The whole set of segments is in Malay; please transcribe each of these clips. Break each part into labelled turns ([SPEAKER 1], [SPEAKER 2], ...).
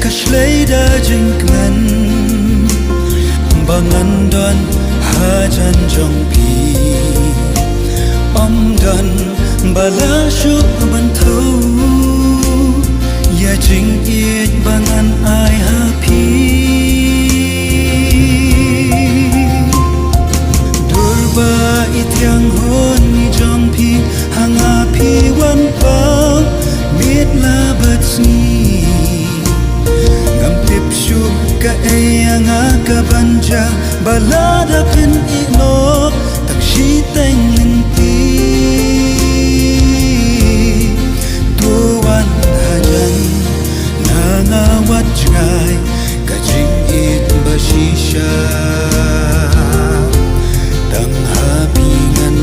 [SPEAKER 1] Leider jingkmen bangan don hajan jongpi don balashu bantu ya jing it bangan ai happy durba ityang hon ni jongpi hanga pi wan pang mit la batsni ka ayanga ka banja balada pin inok tak shi teng linti tuan hajan nangawat jai ka jing it basisha tang hapingan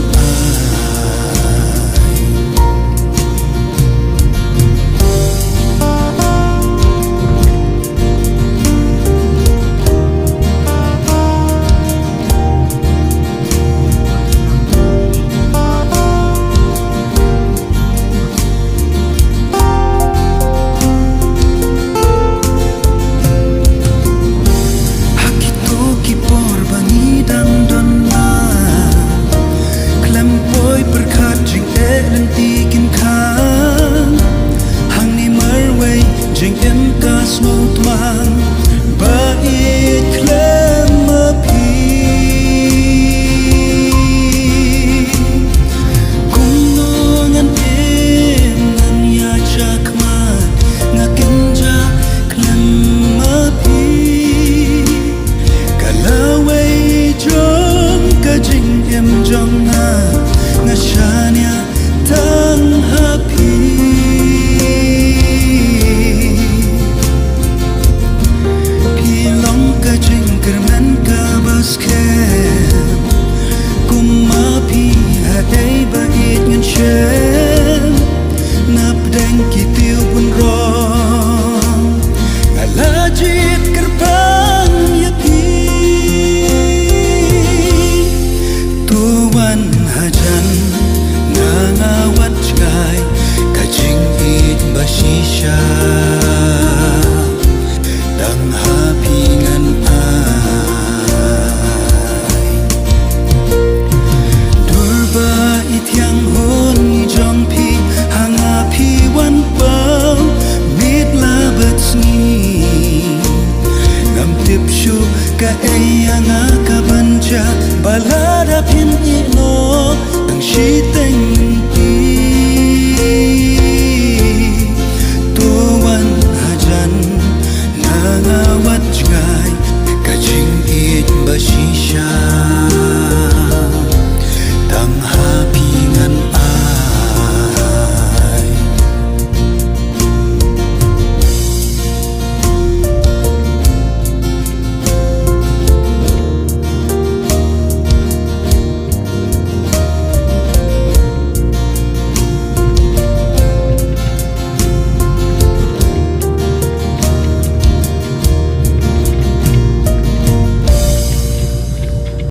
[SPEAKER 1] Shisha